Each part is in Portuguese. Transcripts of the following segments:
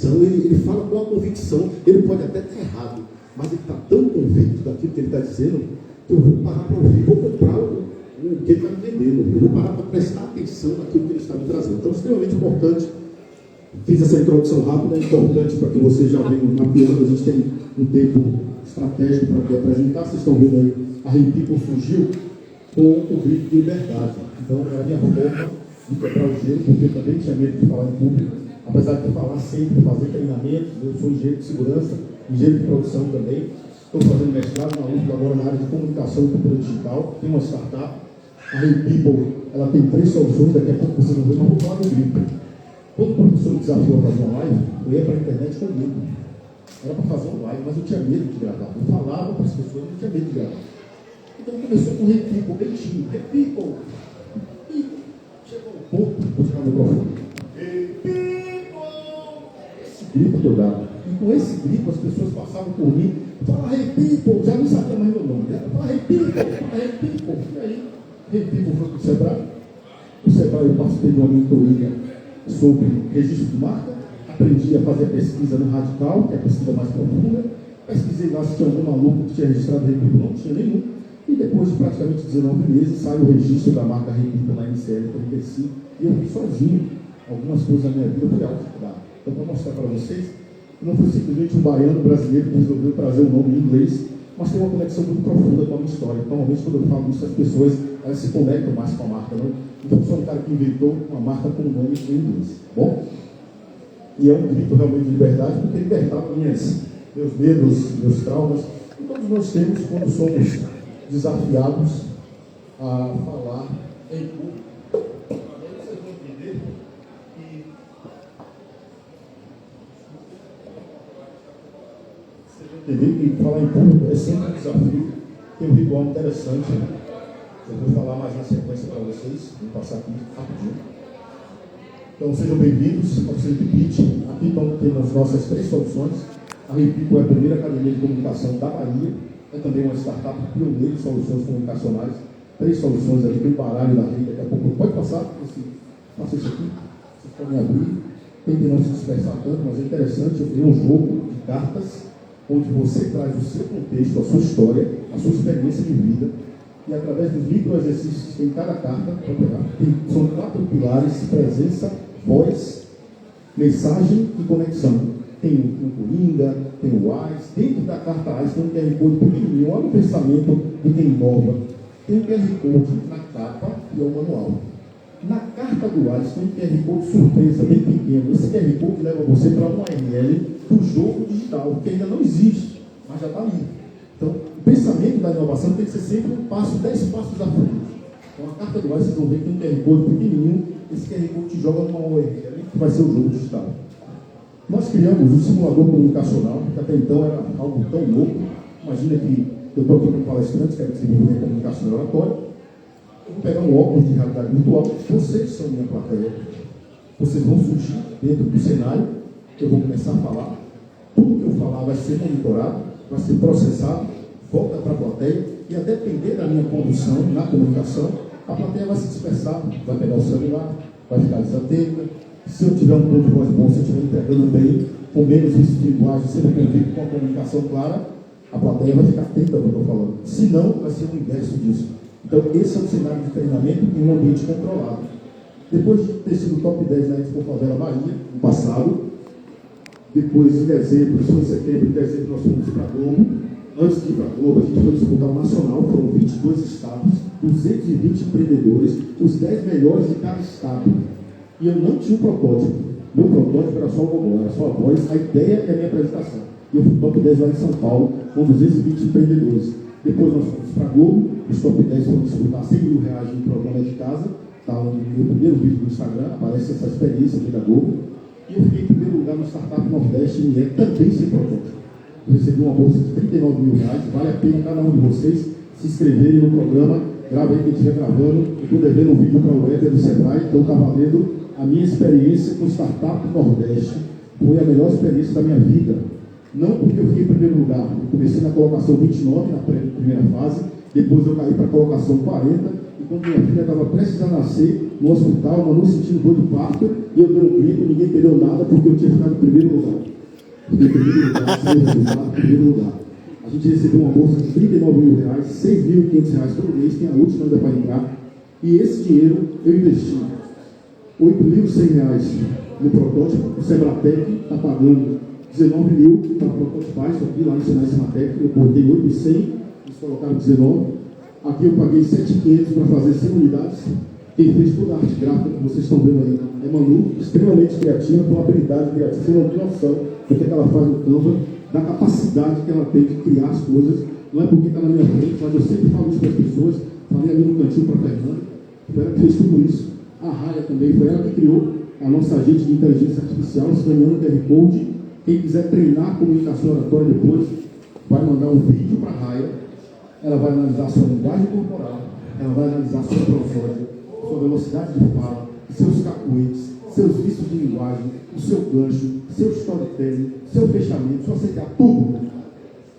Ele fala com a convicção, ele pode até estar errado, mas ele está tão convicto daquilo que ele está dizendo, que eu vou parar para ouvir, vou comprar o que ele está me vendendo, eu vou parar para prestar atenção naquilo que ele está me trazendo. Então, é extremamente importante. Fiz essa introdução rápida, é importante para que vocês já venham mapeando. A gente tem um tempo estratégico para poder apresentar. Vocês estão vendo aí, a Hey People surgiu com o grito de liberdade. Então, é a minha forma de quebrar o gelo, porque eu também tinha medo de falar em público, apesar de falar sempre, fazer treinamentos. Eu sou engenheiro de segurança, engenheiro de produção também. Estou fazendo mestrado na UFBA agora na área de comunicação e cultura digital. Tem uma startup, a Hey People, ela tem 3 soluções, daqui a pouco vocês vão ver, mas vou falar do grito. Quando o professor me desafiou a fazer uma live, eu ia para a internet com medo. Era para fazer uma live, mas eu tinha medo de gravar. Eu falava para as pessoas, eu tinha medo de gravar. Então começou com Hey People, bem tímido, Hey People. E chegou um ponto, vou tirar o microfone. Hey People! Esse grito que eu dava. E com esse grito as pessoas passavam por mim, fala Hey People, já não sabia mais meu nome. Fala Hey People, fala Hey People. E aí, Hey People foi para o Sebrae. O Sebrae eu participei de uma mentoria sobre registro de marca, aprendi a fazer pesquisa no Radical, que é a pesquisa mais profunda, pesquisei lá se tinha algum maluco que tinha registrado Hey People, não tinha nenhum, e depois de praticamente 19 meses, sai o registro da marca Hey People na NCL, que eu conheci, e eu vi sozinho algumas coisas da minha vida, eu fui autoestudar. Então, para mostrar para vocês, não foi simplesmente um baiano brasileiro que resolveu trazer um nome em inglês, mas tem uma conexão muito profunda com a minha história. Normalmente, quando eu falo isso, as pessoas elas se conectam mais com a marca, não? Então, sou um cara que inventou uma marca com o nome em inglês, bom? E é um grito realmente de liberdade, porque libertava meus medos, meus traumas. E todos nós temos, quando somos desafiados a falar em público. Agora vocês vão entender que falar em público é sempre um desafio. Tem um ritual interessante. Eu vou falar mais na sequência para vocês. Vou passar aqui rapidinho. Então, sejam bem-vindos ao Centro Pitch. Aqui temos as nossas 3 soluções. A Hey People é a primeira academia de comunicação da Bahia. É também uma startup pioneira de soluções comunicacionais. 3 soluções aqui, tem um baralho da rede. Daqui a pouco pode passar. Passa isso aqui. Vocês podem abrir. Tente não se dispersar tanto, mas é interessante. Eu criei um jogo de cartas onde você traz o seu contexto, a sua história, a sua experiência de vida. E através dos microexercícios que tem cada carta, são 4 pilares: presença, voz, mensagem e conexão. Tem o Coringa, tem o AIS, dentro da carta AIS tem um QR Code pequenininho, olha o pensamento de quem inova. Tem um QR Code na capa e é o manual. Na carta do AIS tem um QR Code surpresa, bem pequeno. Esse QR Code leva você para uma URL do jogo digital, que ainda não existe, mas já está ali. Então, o pensamento da inovação tem que ser sempre 10 passos à frente. Então, a carta do AIS, vocês vão ver que tem um QR Code pequenininho, esse QR Code te joga numa URL, que vai ser o jogo digital. Nós criamos um simulador comunicacional, que até então era algo tão louco. Imagina que eu estou aqui com palestrantes, quero desenvolver comunicação oratória. Eu vou pegar um óculos de realidade virtual, vocês são minha plateia. Vocês vão surgir dentro do cenário, eu vou começar a falar. Tudo que eu falar vai ser monitorado, vai ser processado, volta para a plateia, e a depender da minha condução na comunicação, a plateia vai se dispersar, vai pegar o celular, vai ficar desatenta. Se eu tiver um tom de voz bom, se eu estiver entregando bem, com menos risco de linguagem, sendo convicto com a comunicação clara, a plateia vai ficar atenta ao que eu estou falando. Se não, vai ser o inverso disso. Então, esse é o cenário de treinamento em um ambiente controlado. Depois de ter sido top 10 na Expo Favela Bahia, no passado, depois em dezembro, foi em setembro, em dezembro nós fomos para a Globo. Antes de ir para a Globo, a gente foi disputar o nacional, foram 22 estados, 220 empreendedores, os 10 melhores de cada estado. E eu não tinha um protótipo. Meu protótipo era só o Google, era só a voz, a ideia e a minha apresentação. E eu fui top 10 lá em São Paulo, com 220 empreendedores. Depois nós fomos para a Globo, os top 10 foram disputar R$100 mil em programa de casa. Está no meu primeiro vídeo no Instagram, aparece essa experiência aqui da Globo. E eu fiquei em primeiro lugar no Startup Nordeste, e também sem protótipo. Eu recebi uma bolsa de R$39 mil, vale a pena cada um de vocês se inscreverem no programa. Grava aí quem estiver gravando. Eu estou devendo um vídeo para o Weber do Sebrae, então está valendo. A minha experiência com o Startup Nordeste foi a melhor experiência da minha vida. Não porque eu fiquei em primeiro lugar. Eu comecei na colocação 29, na primeira fase. Depois eu caí para a colocação 40. E quando minha filha estava prestes a nascer, no hospital, Manu sentindo dor de parto, e eu dei um grito, ninguém entendeu nada, porque eu tinha ficado em primeiro lugar. Fiquei em primeiro lugar, sem resultado, em primeiro lugar. A gente recebeu uma bolsa de R$39 mil, R$6.500 por mês, tem a última ainda para entrar, e esse dinheiro eu investi. R$8.100 no protótipo, o Sebratec está pagando 19 mil para prototipar isso aqui, lá em Sinai Sematec, eu botei 8.100, eles colocaram 19. Aqui eu paguei 7.500 para fazer 100 unidades. Quem fez toda a arte gráfica que vocês estão vendo aí é Manu, extremamente criativa, com uma habilidade criativa. Você não tem noção do que ela faz no Canva, da capacidade que ela tem de criar as coisas. Não é porque está na minha frente, mas eu sempre falo isso para as pessoas. Falei ali no cantinho para a Fernanda, foi ela que fez tudo isso. A Raya também, foi ela que criou a nossa agente de inteligência artificial, escaneando o QR Code. Quem quiser treinar comunicação oratória depois, vai mandar um vídeo para a Raya. Ela vai analisar a sua linguagem corporal, ela vai analisar a sua prosódia, sua velocidade de fala, seus cacuetes, seus vícios de linguagem, o seu gancho, seu storytelling, seu fechamento, sua CTA, tudo.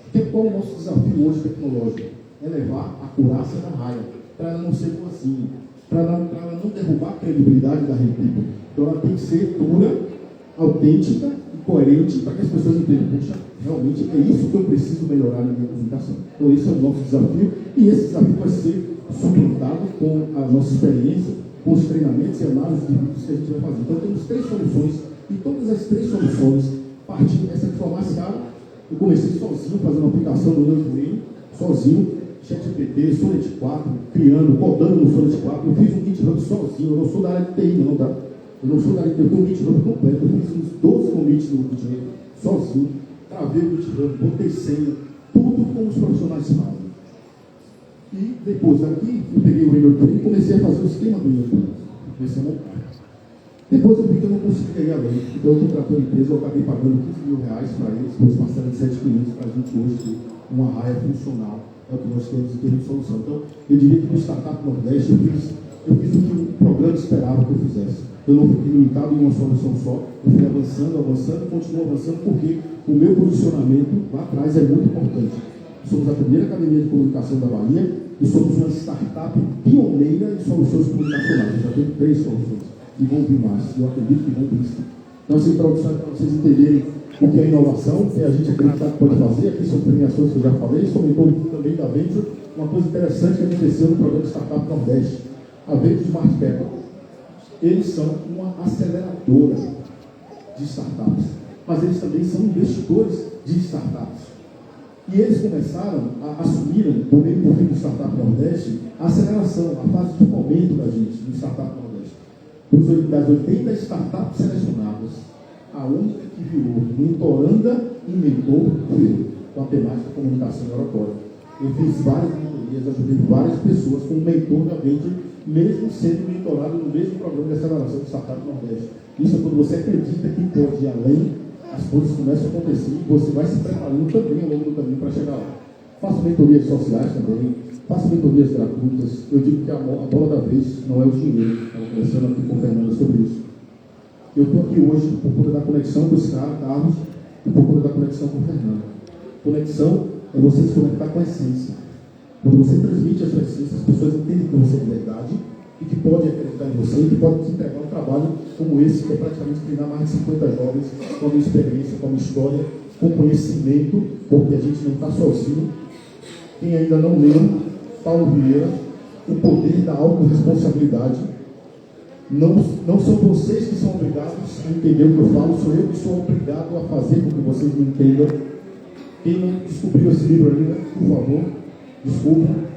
Porque qual é o nosso desafio hoje tecnológico? É levar a curácia da Raya, para ela não ser boazinha, para ela não derrubar a credibilidade da Rede People. Então ela tem que ser pura, autêntica e coerente para que as pessoas entendam, puxa, realmente é isso que eu preciso melhorar na minha comunicação. Então esse é o nosso desafio, e esse desafio vai ser suportado com a nossa experiência, com os treinamentos e análises de vídeos que a gente vai fazer. Então temos 3 soluções, e todas as 3 soluções, partindo dessa informática, eu comecei sozinho, fazendo uma aplicação do meu e sozinho, ChatGPT, Sonnet 4, criando, codando no Sonnet 4, eu fiz um GitHub sozinho, eu não sou da área de TI não, tá? Eu não sou da área de TI, eu tenho um GitHub completo, eu fiz uns 12 commits no GitHub, sozinho, travei o GitHub, botei senha, tudo como os profissionais fazem. E depois aqui, eu peguei o Windows 3 e comecei a fazer o esquema do Windows 3. Comecei a montar. Depois eu vi que eu não conseguia ir além. Então eu contratei a empresa, eu acabei pagando R$15 mil para eles, depois parcela de 7.500 para a gente hoje ter uma Raya funcional. É o que nós temos em termos de solução. Então, eu diria que no Startup Nordeste eu fiz o que o programa esperava que eu fizesse. Eu não fiquei limitado em uma solução só, eu fui avançando, continuo avançando, porque o meu posicionamento lá atrás é muito importante. Somos a primeira academia de comunicação da Bahia e somos uma startup pioneira em soluções comunicacionais. Eu já tenho 3 soluções e vão vir mais. Eu acredito que vão vir. Então, essa introdução é para vocês entenderem o que é inovação, o que a gente acredita que pode fazer. Aqui são premiações que eu já falei, comentou também da Venture. Uma coisa interessante que aconteceu no programa Startup Nordeste. A Venture Smart Capital, eles são uma aceleradora de startups, mas eles também são investidores de startups. E eles começaram a assumir, por meio do fim do Startup Nordeste, a aceleração, a fase de fomento da gente no Startup Nordeste. Das 80 startups selecionadas, a única que virou mentoranda e mentor foi eu, com a temática comunicação oratória. Eu fiz várias mentorias, ajudei várias pessoas como mentor da Venture, mesmo sendo mentorado no mesmo programa de aceleração do Startup Nordeste. Isso é quando você acredita que pode ir além, as coisas começam a acontecer e você vai se preparando também ao longo do caminho para chegar lá. Faço mentorias sociais também, faço mentorias gratuitas. Eu digo que a bola da vez não é o dinheiro. Estava conversando aqui com o Fernando sobre isso. Eu estou aqui hoje por conta da conexão com esse cara, Carlos, e por conta da conexão com o Fernando. Conexão é você se conectar com a essência. Quando você transmite a sua essência, as pessoas entendem que você é de verdade e que pode acreditar em você e que pode te entregar um trabalho como esse, que é praticamente treinar mais de 50 jovens com a minha experiência, com a minha história, com conhecimento, porque a gente não está sozinho. Quem ainda não leu, Paulo Vieira, O Poder da Autorresponsabilidade. Não são vocês que são obrigados a entender o que eu falo, sou eu que sou obrigado a fazer com que vocês me entendam. Quem não descobriu esse livro ainda, por favor, desculpa.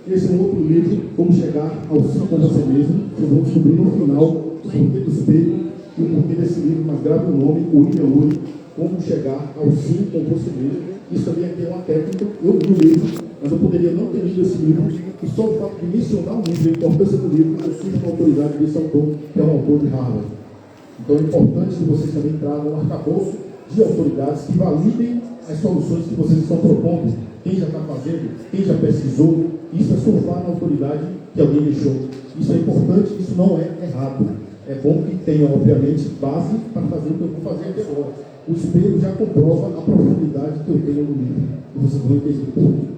Esse é um outro livro, Como Chegar ao Sim com Você Mesmo. Vocês vão descobrir no final o porquê do espelho e o porquê desse livro, mas grave o nome, William Ury, Como Chegar ao Sim com Você Mesmo. Isso também aqui é uma técnica, eu li o livro, mas eu poderia não ter lido esse livro, e só o fato de mencionar o livro, a importância do livro, eu surge com a autoridade desse autor, que é um autor de Harvard. Então é importante que vocês também tragam um arcabouço de autoridades que validem as soluções que vocês estão propondo. Quem já está fazendo, quem já pesquisou, isso é surfar na autoridade que alguém deixou. Isso é importante, isso não é errado. É bom que tenha, obviamente, base para fazer o que eu vou fazer aqui agora. O espelho já comprova a profundidade que eu tenho no livro. E vocês vão entender por quê.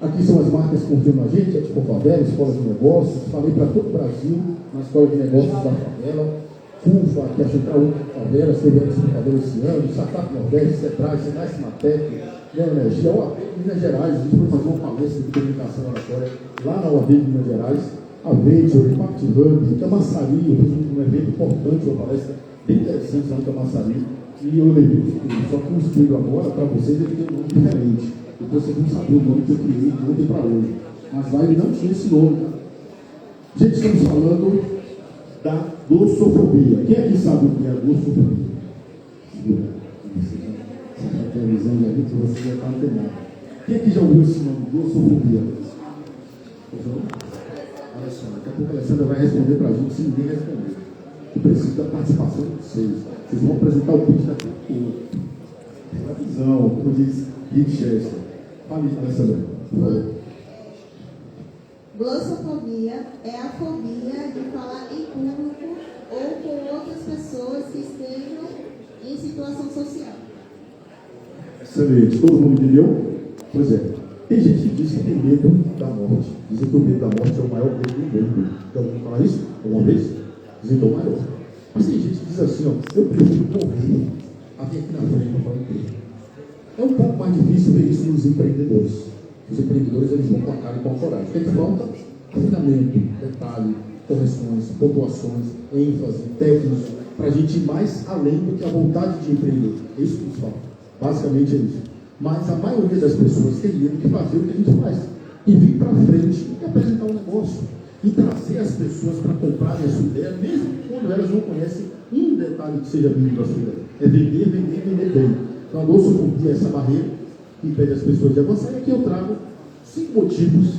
Aqui são as marcas que confiam na gente, a Tipo Favela, Escola de Negócios, falei para todo o Brasil, na Escola de Negócios da Favela, FUFA, que é a Central Única de Favela, CBS de Favela esse ano, Sacap Nordeste, Cetrai, Senai Cimatec, Neoenergia, OAB de Minas Gerais, a gente foi fazer uma palestra de comunicação oratória lá na OAB de Minas Gerais, a Venture, Impact Hub, Camaçari, eu fiz um evento importante, uma palestra bem interessante lá em Camaçari, e eu levei o espelho, só que o espelho agora, para vocês, ele tem um nome diferente. Então vocês não sabem o nome que eu criei de ontem para hoje. Mas lá ele não tinha esse nome. Tá? Gente, estamos falando da glossofobia. Quem aqui sabe o que é a glossofobia? Você já tem a visão de ali que você já está antenado. Quem aqui já ouviu esse nome? Glossofobia? Olha só, daqui a pouco a Alessandra vai responder para a gente se ninguém responder. Eu preciso da participação de vocês. Vocês vão apresentar o vídeo daqui a pouco. Tem a visão, como diz Rick Chester. Fale, Alessandra. Glossofobia é a fobia de falar em público ou com outras pessoas que estejam em situação social. Excelente. Todo mundo entendeu? Pois é. Tem gente que diz que tem medo da morte. Dizem que o medo da morte é o maior medo do mundo. Já ouviu falar isso? Alguma vez? Dizem que é o maior. Mas tem gente que diz assim, ó, eu prefiro morrer a vir aqui na frente para falar em pé. É um pouco mais difícil ver isso nos empreendedores. Os empreendedores, eles vão com a cara e com a coragem. O que falta? Treinamento, detalhe, correções, pontuações, ênfase, técnicos, para a gente ir mais além do que a vontade de empreender. É isso que nos falta. Basicamente é isso. Mas a maioria das pessoas tem medo de fazer o que a gente faz. E vir para frente e apresentar um negócio. E trazer as pessoas para comprarem a sua ideia, mesmo quando elas não conhecem um detalhe que seja vindo da sua ideia. É vender, vender, vender bem. Então, a glossofobia é essa barreira que impede as pessoas de avançar. E aqui eu trago 5 motivos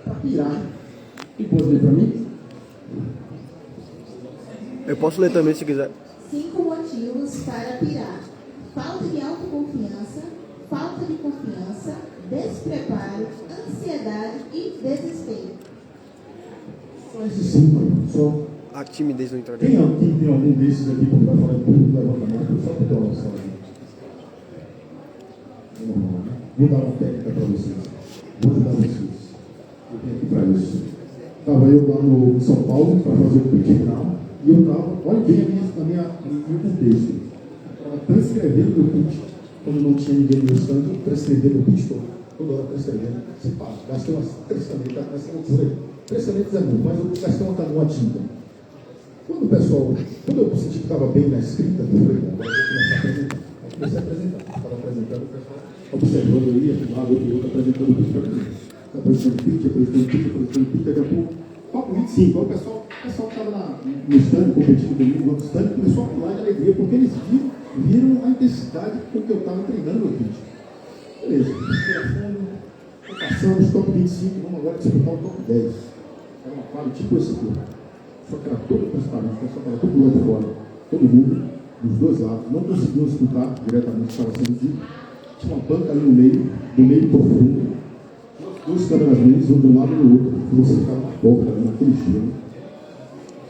para pirar. E pode ler para mim? Eu posso ler também se quiser. 5 motivos para pirar: falta de autoconfiança, falta de confiança, despreparo, ansiedade e desespero. Só esses 5, só. A timidez no entrar. Quem tem algum desses aqui quando vai falar em público, levanta a mão, só para ter uma noção aqui. Vou dar uma técnica para vocês. Vou ajudar vocês. Eu vim aqui para isso. Estava eu lá no São Paulo para fazer o pitch final. E eu estava, olha bem no meu contexto. Eu estava transcrevendo o meu pitch. Quando não tinha ninguém no meu stand, eu transcrevendo o pitch todo. Toda hora transcrevendo. Você pá, gastei umas 3 canetas nessa loucura aí. 3 canetas é muito, mas eu gastei uma tinta. Quando eu senti que estava bem na escrita, eu falei, bom, agora eu vou começar a apresentar. Aí comecei a apresentar. Estava apresentando, o pessoal observando, eu ia de lado, outro, apresentando o pitch para mim. Apresentando o pitch, daqui a pouco, papo 25, aí o pessoal que estava no stand, competindo comigo, no outro stand, começou a pular de alegria, porque eles viram a intensidade com que eu estava treinando o pitch. Beleza, passamos, top 25, vamos agora disputar o top 10. Era uma quadra tipo esse aqui. Só que era todo transparente, o pessoal estava todo lá de fora. Todo mundo, dos dois lados, não conseguiam escutar diretamente o que estava sendo dito. Tinha uma banca ali no meio profundo. 2 câmeras, um de um lado e do outro. E você ficava na porta, naquele estilo.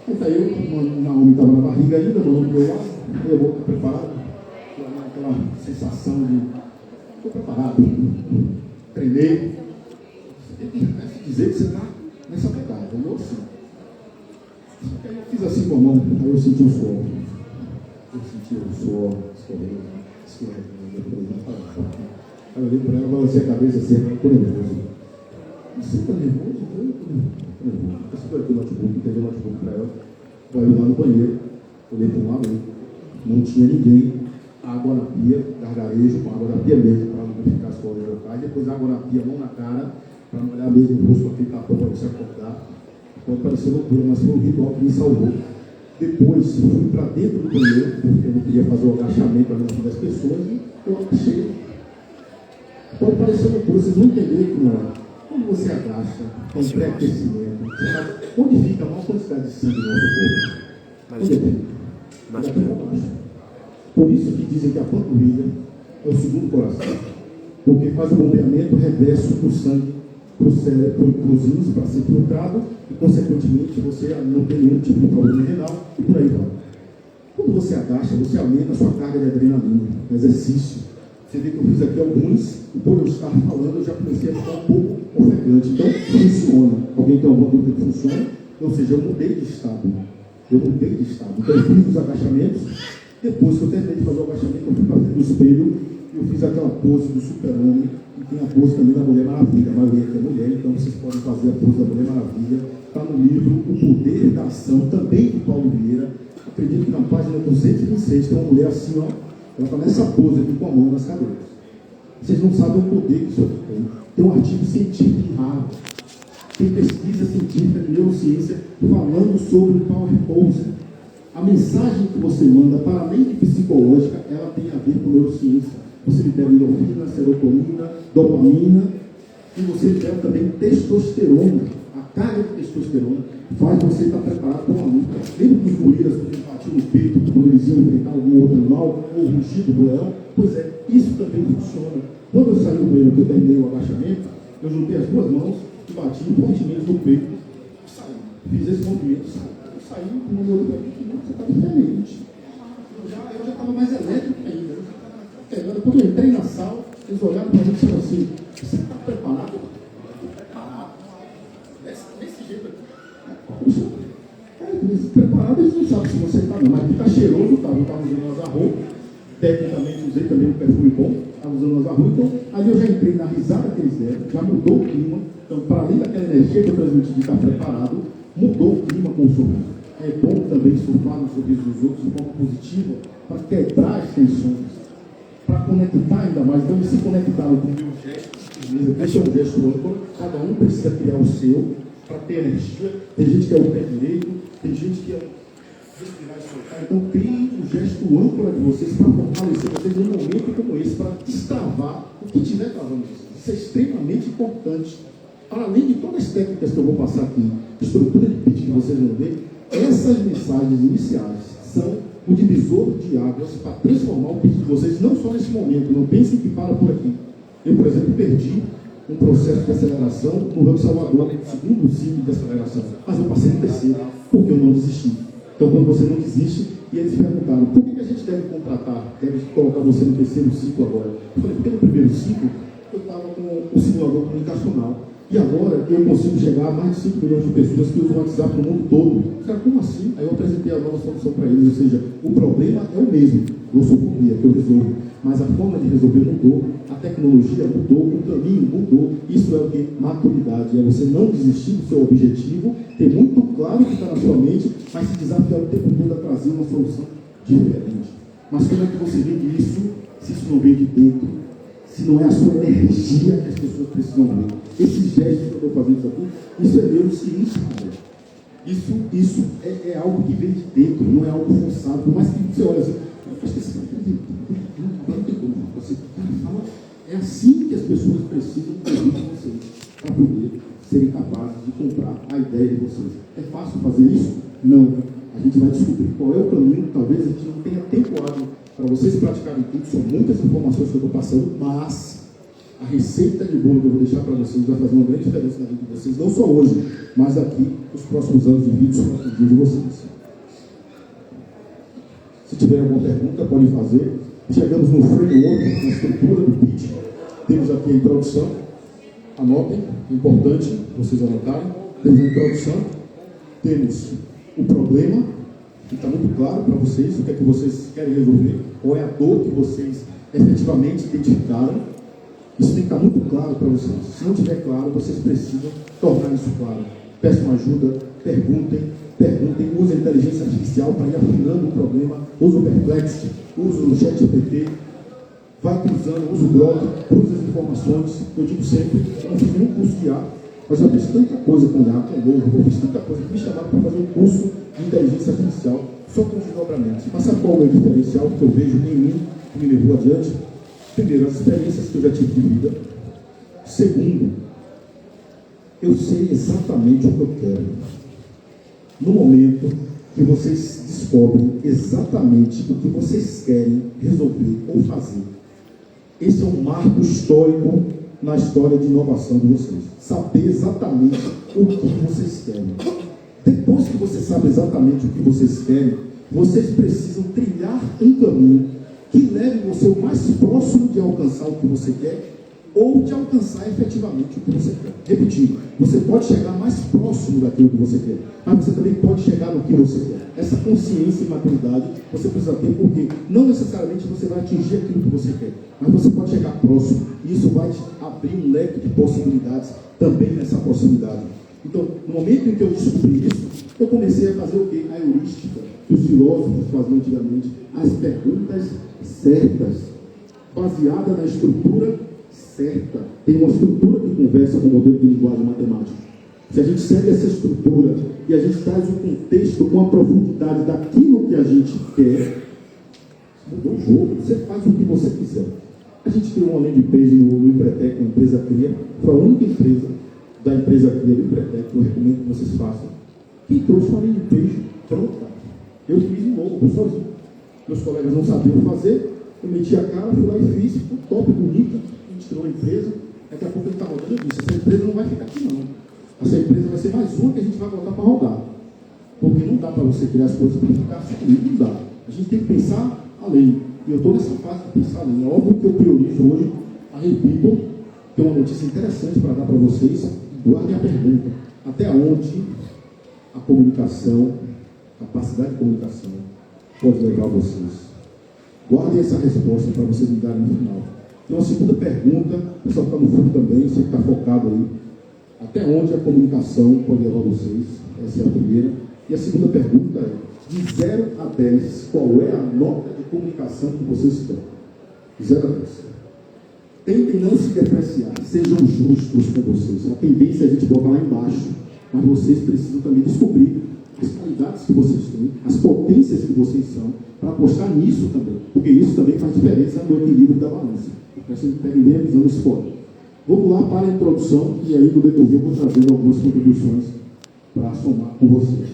Aí tá eu, Naomi estava na barriga ainda, do meu lado, eu vou preparado, aquela sensação de estou preparado, treinei. Você tem que dizer que você está nessa pegada, eu assim. Só que aí eu fiz assim com a mão, aí eu senti o suor. Eu senti o suor escorrendo. Aí eu olhei para ela, balancei a cabeça assim, eu estou nervoso. Você está nervoso? Eu estou nervoso. Eu segurei aqui o notebook, entreguei o notebook para ela. Aí eu lá no banheiro, olhei para um lado, não tinha ninguém, água na pia, gargarejo com água na pia mesmo, para não ficar as coisas locais, depois água na pia, mão na cara, para não olhar mesmo o rosto, para ficar para você acordar. Pode parecer loucura, mas foi um ritual que me salvou. Depois, fui para dentro do banheiro, porque eu não queria fazer o agachamento ali no fim das pessoas, e eu agachei. Pode parecer loucura, vocês não entenderem que não é. Quando você agacha, tem pré-aquecimento, você sabe onde fica a maior quantidade de sangue no nosso corpo? Onde fica? Daqui para baixo. Por isso que dizem que a panturrilha é o segundo coração. Porque faz o bombeamento reverso do sangue para o cérebro, para os rins, para ser filtrado, e consequentemente você não tem nenhum tipo de problema renal, e por aí vai. Quando você agacha, você aumenta a sua carga de adrenalina, exercício. Você vê que eu fiz aqui alguns, e por eu estar falando, eu já comecei a ficar um pouco ofegante. Então, funciona. Alguém tem alguma dúvida que funciona? Ou seja, eu mudei de estado. Então, eu fiz os agachamentos. Depois que eu terminei de fazer o agachamento, eu fui para frente do espelho e eu fiz aquela pose do super-homem. E tem a pose também da Mulher Maravilha. A maioria aqui é mulher, então vocês podem fazer a pose da Mulher Maravilha. Está no livro O Poder da Ação, também de Paulo Vieira. Acredito que na página 226 tem uma mulher assim, ó. Ela está nessa pose aqui com a mão nas cadeiras. Vocês não sabem o poder que isso aqui tem. Tem um artigo científico raro. Tem pesquisa científica de neurociência falando sobre o Power Pose. A mensagem que você manda para a mente psicológica, ela tem a ver com neurociência. Você libera endorfina, serotonina, dopamina, e você libera também testosterona. A carga de testosterona faz você estar preparado para uma luta. Lembra que os gorilas, quando eles batiam no peito, quando eles iam enfrentar algum outro animal, ou o rugido do leão? Pois é, isso também funciona. Quando eu saí do banheiro, que eu terminei o agachamento, eu juntei as duas mãos e bati fortemente no peito. Saí. Fiz esse movimento, saí. Eu saí com o meu olho para mim, você está diferente. Eu já estava mais elétrico ainda. Pegando. Quando eu entrei na sala, eles olharam para mim e disseram assim: você está preparado? Preparado. Desse jeito aqui. Preparado, eles não sabem se você está, não. Mas está cheiroso, tá? Eu estava usando umas roupas. Tecnicamente, usei também um perfume bom. Estava usando umas roupas. Então, ali eu já entrei na risada que eles deram, já mudou o clima. Então, para além daquela energia que eu transmiti de estar preparado, mudou o clima com o sorriso. É bom também surfar no sorriso dos outros de forma positiva, para quebrar as tensões, para conectar ainda mais. Então, eles se conectaram com o meu gesto, esse é um gesto amplo, cada um precisa criar o seu, para ter energia. Tem gente que é o pé direito, tem gente que é respirar e soltar. Então, criem um gesto âncora de vocês para fortalecer vocês num momento como esse, para destravar o que estiver travando vocês. Isso é extremamente importante. Para além de todas as técnicas que eu vou passar aqui, estrutura de pitch que vocês vão ver, essas mensagens iniciais são o divisor de águas para transformar o pitch de vocês, não só nesse momento. Não pensem que para por aqui. Eu, por exemplo, perdi um processo de aceleração no Rio de Salvador, segundo ciclo de aceleração, mas eu passei no terceiro, porque eu não desisti. Então, quando você não desiste, e eles perguntaram, por que a gente deve contratar, deve colocar você no terceiro ciclo agora? Eu falei, porque no primeiro ciclo, eu estava com o simulador comunicacional, e agora eu consigo chegar a mais de 5 milhões de pessoas que usam o WhatsApp no mundo todo. Cara, como assim? Aí eu apresentei a nova solução para eles, ou seja, o problema é o mesmo, glossofobia, que eu resolvo, mas a forma de resolver mudou, a tecnologia mudou, o caminho mudou. Isso é o que? Maturidade. É você não desistir do seu objetivo, ter muito claro o que está na sua mente, mas se desafiar o tempo todo a trazer uma solução diferente. Mas como é que você vende isso, se isso não vem de dentro? Se não é a sua energia que as pessoas precisam ver? Esses gestos que eu estou fazendo aqui, isso é neurociência. Isso é algo que vem de dentro, não é algo forçado. Por mais que você olhe assim, acho que esse cara não tem como. Você fala, é assim que as pessoas precisam ouvir de vocês, para poder serem capazes de comprar a ideia de vocês. É fácil fazer isso? Não. A gente vai descobrir qual é o caminho. Talvez a gente não tenha tempo hábil para vocês praticarem tudo. São muitas informações que eu estou passando, mas a receita de bolo que eu vou deixar para vocês vai fazer uma grande diferença na vida de vocês, não só hoje, mas daqui, nos próximos anos de vida, nos próximos dias de vocês. Se tiver alguma pergunta, podem fazer. Chegamos no framework, na estrutura do pitch. Temos aqui a introdução. Anotem, importante vocês anotarem. Temos a introdução. Temos o problema, que está muito claro para vocês, o que é que vocês querem resolver, qual é a dor que vocês efetivamente identificaram. Isso tem que estar muito claro para vocês. Se não estiver claro, vocês precisam tornar isso claro. Peçam ajuda, perguntem, use a inteligência artificial para ir afinando o problema, use o Perplexity, use o ChatGPT, vai cruzando, use o Grok, cruze as informações. Eu digo sempre, eu não fiz nenhum curso de IA, mas eu fiz tanta coisa com IA, com Logo, eu fiz tanta coisa que me chamaram para fazer um curso de inteligência artificial, só com os desdobramentos. Mas sabe qual é o diferencial que eu vejo em mim, que me levou adiante? Primeiro, as experiências que eu já tive de vida. Segundo, eu sei exatamente o que eu quero. No momento que vocês descobrem exatamente o que vocês querem resolver ou fazer, esse é um marco histórico na história de inovação de vocês. Saber exatamente o que vocês querem. Depois que você sabe exatamente o que vocês querem, vocês precisam trilhar um caminho que leve você o mais próximo de alcançar o que você quer ou de alcançar efetivamente o que você quer. Repetindo, você pode chegar mais próximo daquilo que você quer, mas você também pode chegar no que você quer. Essa consciência e maturidade você precisa ter, porque não necessariamente você vai atingir aquilo que você quer, mas você pode chegar próximo, e isso vai te abrir um leque de possibilidades também nessa proximidade. Então, no momento em que eu descobri isso, eu comecei a fazer o quê? A heurística que os filósofos faziam antigamente, as perguntas certas, baseada na estrutura certa. Tem uma estrutura que conversa com o modelo de linguagem matemática. Se a gente segue essa estrutura e a gente traz o contexto com a profundidade daquilo que a gente quer, mudou o jogo. Você faz o que você quiser. A gente tem uma landing page no Empretec, a empresa Cria, foi a única empresa da empresa Cria do Empretec que eu recomendo que vocês façam. Quem trouxe uma landing page pronta? Eu fiz um novo, sozinho. Meus colegas não sabiam fazer, eu meti a cara, fui lá e fiz, ficou top, bonita. A gente criou a empresa, daqui a pouco ele está rodando, eu disse, essa empresa não vai ficar aqui não. Essa empresa vai ser mais uma que a gente vai botar para rodar. Porque não dá para você criar as coisas para ficar assim, não dá. A gente tem que pensar além. E eu estou nessa fase de pensar além. É óbvio que eu priorizo hoje a Repeople. Tem uma notícia interessante para dar para vocês. Guardem a pergunta. Até onde a comunicação, a capacidade de comunicação, pode levar vocês? Guardem essa resposta para vocês me darem no final. Então, a segunda pergunta, o pessoal está no fundo também, você está focado aí. Até onde a comunicação pode levar vocês? Essa é a primeira. E a segunda pergunta é, de 0 a 10, qual é a nota de comunicação que vocês têm? De 0 a 10. Tentem não se depreciar, sejam justos com vocês. A tendência é a gente botar lá embaixo, mas vocês precisam também descobrir as qualidades que vocês têm, as potências que vocês são, para apostar nisso também, porque isso também faz diferença no equilíbrio da balança. Vocês peguem bem a visão desse fórum. Vamos lá para a introdução, e aí no decorrer eu vou trazendo algumas contribuições para somar com vocês.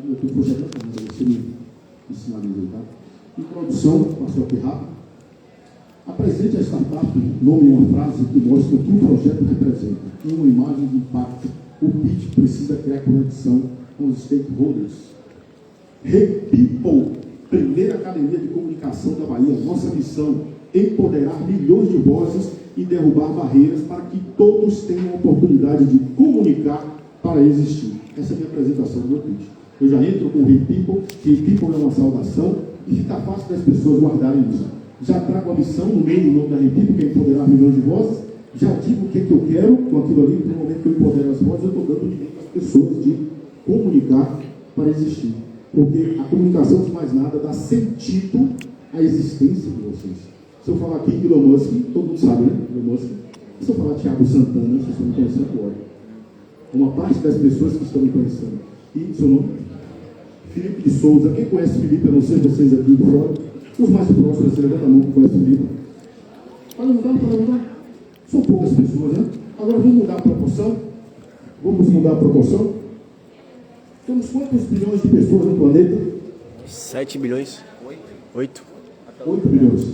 Eu estou projetando, você me sinaliza, tá? Introdução, passou aqui rápido. Apresente a startup, nome uma frase que mostra o que o projeto representa. Em uma imagem de impacto, o pitch precisa criar conexão com os stakeholders. Repeople, primeira academia de comunicação da Bahia. Nossa missão, empoderar milhões de vozes e derrubar barreiras para que todos tenham a oportunidade de comunicar para existir. Essa é a minha apresentação do meu pitch. Eu já entro com o Repeople, que Repeople é uma saudação, e fica fácil das pessoas guardarem isso. Já trago a missão no meio do nome da Repeople, que é empoderar milhões de vozes, já digo o que eu quero com aquilo ali, no momento que eu empodero as vozes, eu estou dando o direito às pessoas de comunicar para existir. Porque a comunicação, de mais nada, dá sentido à existência de vocês. Se eu falar aqui Elon Musk, todo mundo sabe, né? Elon Musk. Se eu falar Thiago Santana, vocês estão me conhecendo agora. Uma parte das pessoas que estão me conhecendo. E seu nome? Felipe de Souza. Quem conhece Felipe, a não ser vocês aqui de fora? Os mais próximos, você levanta a mão que conhece Felipe. Pode mudar. São poucas pessoas, né? Agora vamos mudar a proporção. Vamos mudar a proporção. Temos quantos bilhões de pessoas no planeta? 7 bilhões. 8. 8 bilhões.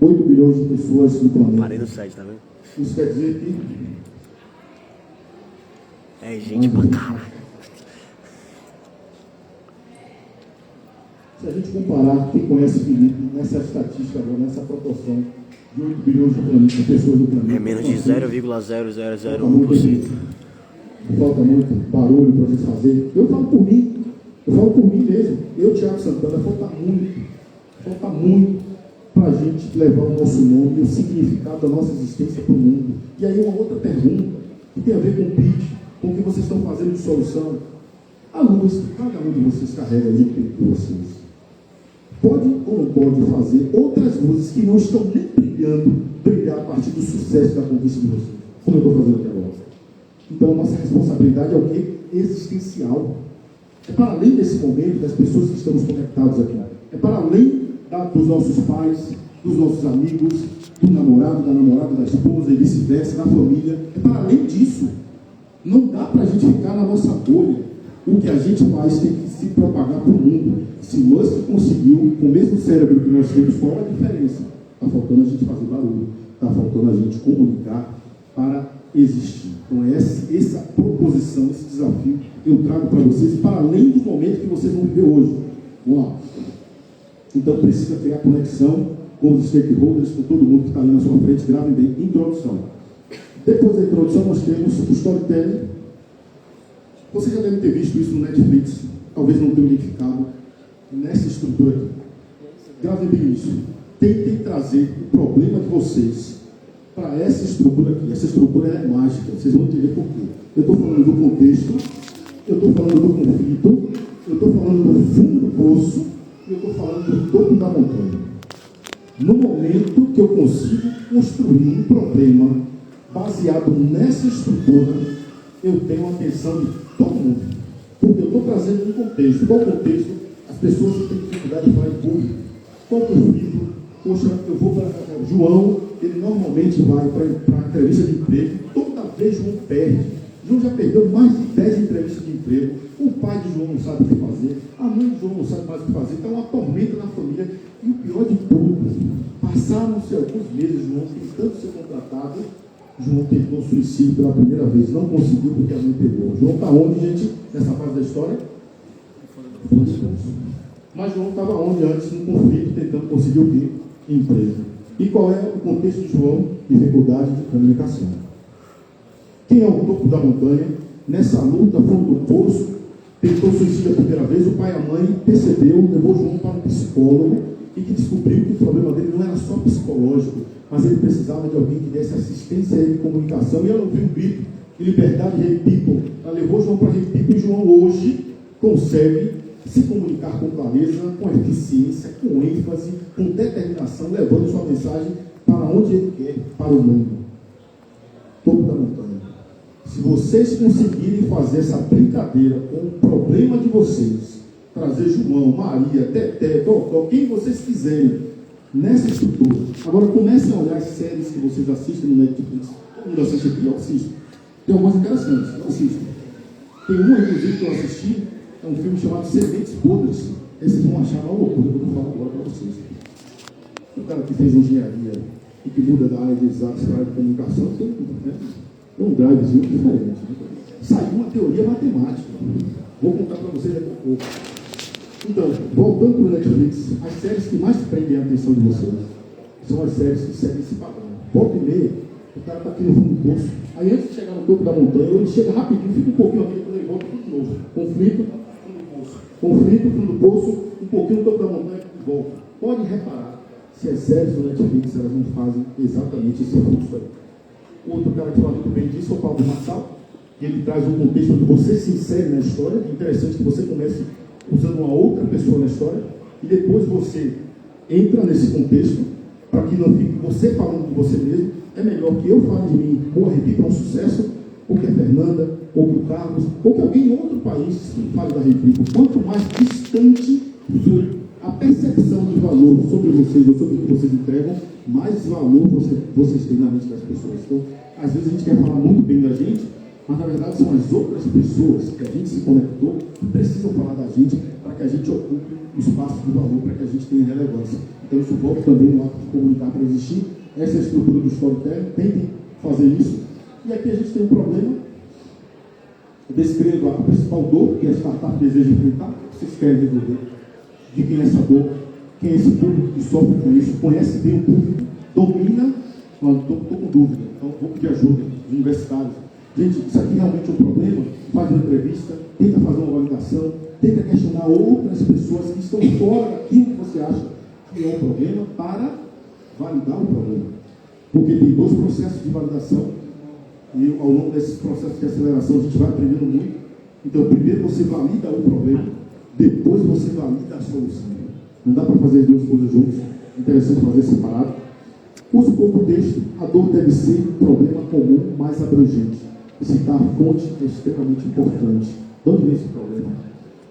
8 bilhões de pessoas no planeta. Parei no 7, tá vendo? Isso quer dizer que... É gente pra caralho. Se a gente comparar quem conhece Felipe nessa estatística agora, nessa proporção de 8 bilhões de pessoas no planeta... É menos de 0,0001%. Falta muito barulho para a gente fazer. Eu falo por mim mesmo. Eu, Thiago Santana, falta muito para a gente levar o nosso nome e o significado da nossa existência para o mundo. E aí uma outra pergunta, que tem a ver com o pitch, com o que vocês estão fazendo de solução. A luz que cada um de vocês carrega aí dentro de vocês, pode ou não pode fazer outras luzes que não estão nem brilhar a partir do sucesso da conquista de vocês, como eu estou fazendo aqui agora. Então, nossa responsabilidade é o quê? Existencial. É para além desse momento, das pessoas que estamos conectados aqui. É para além dos nossos pais, dos nossos amigos, do namorado, da namorada, da esposa e vice-versa, da família. É para além disso. Não dá para a gente ficar na nossa bolha. O que a gente faz tem que se propagar para o mundo. Se Musk conseguiu, com o mesmo cérebro que nós temos, qual é a diferença? Está faltando a gente fazer barulho. Está faltando a gente comunicar para existir. Então, essa proposição, esse desafio, eu trago para vocês, para além do momento que vocês vão viver hoje. Vamos lá. Então precisa criar conexão com os stakeholders, com todo mundo que está ali na sua frente. Gravem bem. Introdução. Depois da introdução nós temos o storytelling. Você já deve ter visto isso no Netflix, talvez não tenha identificado nessa estrutura aqui. Gravem bem isso. Tentem trazer o problema de vocês para essa estrutura aqui. Essa estrutura é mágica, vocês vão entender por quê. Eu estou falando do contexto, eu estou falando do conflito, eu estou falando do fundo do poço e eu estou falando do topo da montanha. No momento que eu consigo construir um problema baseado nessa estrutura, eu tenho a atenção de todo mundo. Porque eu estou trazendo um contexto. Qual contexto? As pessoas têm dificuldade de falar em público. Qual conflito? Poxa, eu vou para João, ele normalmente vai para a entrevista de emprego, toda vez João perde. João já perdeu mais de 10 entrevistas de emprego, o pai de João não sabe o que fazer, a mãe de João não sabe mais o que fazer, então uma tormenta na família. E o pior de tudo, passaram-se alguns meses, João tentando ser contratado, João tentou suicídio pela primeira vez, não conseguiu porque a mãe pegou. João está onde, gente, nessa fase da história? Mas João estava onde antes, num conflito, tentando conseguir o quê? Emprego. E qual é o contexto de João? Dificuldade de comunicação. Quem é o topo da montanha? Nessa luta, fundo do poço, tentou suicídio a primeira vez, o pai e a mãe percebeu, levou João para um psicólogo e que descobriu que o problema dele não era só psicológico, mas ele precisava de alguém que desse assistência a ele em comunicação. E ela ouviu um grito de liberdade de Rei Pipo. Ela levou João para Rei Pipo e João hoje consegue se comunicar com clareza, com eficiência, com ênfase, com determinação, levando sua mensagem para onde ele quer, para o mundo. Topo da montanha. Se vocês conseguirem fazer essa brincadeira com o problema de vocês, trazer João, Maria, Teté, Totó, quem vocês quiserem, nessa estrutura. Agora comecem a olhar as séries que vocês assistem no Netflix. Todo mundo assiste aqui, eu assisto. Tem algumas interessantes, eu assisto. Tem uma, inclusive, que eu assisti, é um filme chamado Sementes Podres. Esses vão achar uma loucura que eu vou falar agora para vocês. O cara que fez engenharia e que muda da área de exatos para a área de comunicação tem um drivezinho diferente. Né? Saiu uma teoria matemática. Vou contar para vocês daqui a pouco. Então, voltando para o Netflix, as séries que mais prendem a atenção de vocês são as séries que seguem esse padrão. Volta e meia, o cara está aqui no fundo do poço. Aí antes de chegar no topo da montanha, ele chega rapidinho, fica um pouquinho aqui, quando ele volta tudo de novo. Conflito, fundo do poço. Conflito, fundo do poço, um pouquinho no topo da montanha e volta. Pode reparar se as séries do Netflix elas não fazem exatamente esse fluxo aí. O outro cara que fala muito bem disso é o Paulo Marçal, e ele traz um contexto onde você se insere na história. É interessante que você comece usando uma outra pessoa na história, e depois você entra nesse contexto, para que não fique você falando de você mesmo. É melhor que eu fale de mim, ou a Repi para um sucesso, ou que a Fernanda, ou que o Carlos, ou que alguém em outro país fale da Repi. Quanto mais distante for a percepção de valor sobre vocês, ou sobre o que vocês entregam, mais valor vocês têm na mente das pessoas. Então, às vezes a gente quer falar muito bem da gente, mas na verdade são as outras pessoas que a gente se conectou que precisam falar da gente para que a gente ocupe um espaço de valor, para que a gente tenha relevância. Então isso volta também no ato de comunicar para existir. Essa é a estrutura do storytelling, tentem fazer isso. E aqui a gente tem um problema. Eu descrevo a principal dor que a startup deseja enfrentar, que vocês querem resolver. De quem é essa dor, quem é esse público que sofre com isso, conhece bem o público, domina. Não, estou com dúvida, então vou pedir ajuda dos universitários. Gente, isso aqui realmente é um problema? Faz uma entrevista, tenta fazer uma validação, tenta questionar outras pessoas que estão fora daquilo que você acha que é um problema para validar o problema. Porque tem dois processos de validação e ao longo desses processos de aceleração a gente vai aprendendo muito. Então, primeiro você valida o problema, depois você valida a solução. Não dá para fazer as duas coisas juntas. É interessante fazer separado. Use pouco texto. A dor deve ser um problema comum mais abrangente. Citar a fonte é extremamente importante. De onde vem esse problema?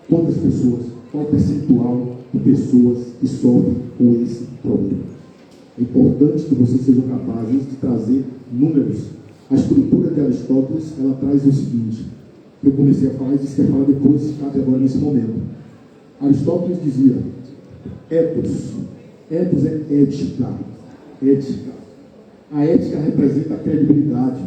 Quantas pessoas? Qual o percentual de pessoas que sofrem com esse problema? É importante que vocês sejam capazes de trazer números. A estrutura de Aristóteles, ela traz o seguinte. Eu comecei a falar e disse que ia falar depois, cabe agora nesse momento. Aristóteles dizia, ethos. Ethos é ética. Ética. A ética representa a credibilidade.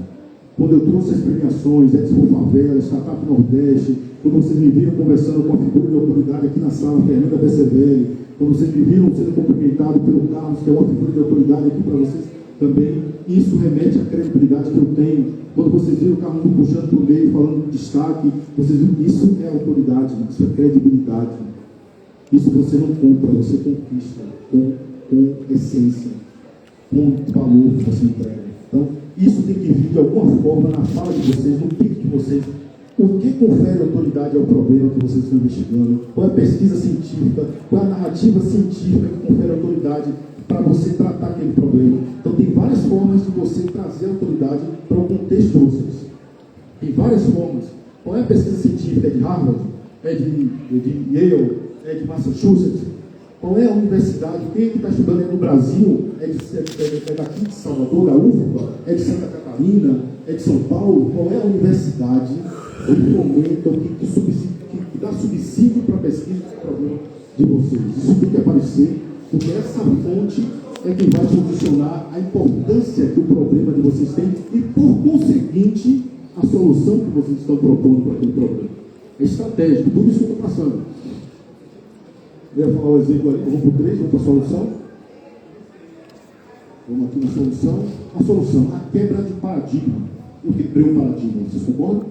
Quando eu trouxe as premiações, Expo Favela, Startup Nordeste, quando vocês me viram conversando com a figura de autoridade aqui na sala, Fernanda Bessevelli, Quando vocês me viram sendo cumprimentados pelo Carlos, que é uma figura de autoridade aqui para vocês também, isso remete à credibilidade que eu tenho. Quando vocês viram o Carlos me puxando por meio, falando de destaque, vocês viram que isso é autoridade, isso é credibilidade. Isso você não compra, você conquista com essência, com valor que você entrega. Então, isso tem que vir de alguma forma na fala de vocês, no pico de vocês. O que confere autoridade ao problema que vocês estão investigando? Qual é a pesquisa científica? Qual é a narrativa científica que confere autoridade para você tratar aquele problema? Então, tem várias formas de você trazer autoridade para o contexto de vocês. Tem várias formas. Qual é a pesquisa científica? É de Harvard? É de Yale? É de Massachusetts? Qual é a universidade? Quem que está estudando no Brasil? É daqui de Salvador, da UFBA? É de Santa Catarina? É de São Paulo? Qual é a universidade que fomenta, que dá subsídio para a pesquisa do problema de vocês? Isso tem que aparecer, porque essa fonte é quem vai condicionar a importância que o problema de vocês tem e, por conseguinte, a solução que vocês estão propondo para aquele problema. É estratégico, tudo isso que eu estou passando. Eu ia falar o exemplo ali, vamos para o 3, vamos para a solução. Vamos aqui na solução. A solução, a quebra de paradigma. Eu quebrei o paradigma, vocês concordam?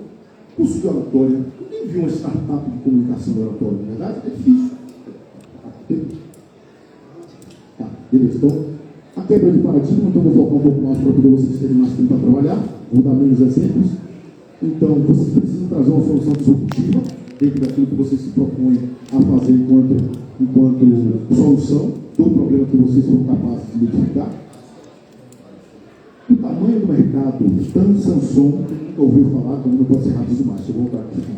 Curso de oratória. Ninguém viu uma startup de comunicação de oratória, não é verdade? É difícil. Tá, beleza. Então, a quebra de paradigma, então vou focar um pouco mais para poder vocês terem mais tempo para trabalhar. Vou dar menos exemplos. Então, vocês precisam trazer uma solução disruptiva dentro daquilo que vocês se propõem a fazer enquanto solução do problema que vocês são capazes de identificar. O tamanho do mercado, tanto Samsung, que nunca ouviu falar, também não pode ser rápido demais. Deixa eu voltar aqui. Deixa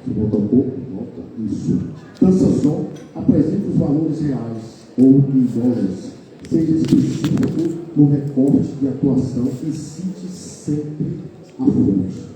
eu voltar um pouco. Volta. Isso. Tanto Samsung apresenta os valores reais ou em dólares. Seja específico no recorte de atuação e cite sempre a fonte.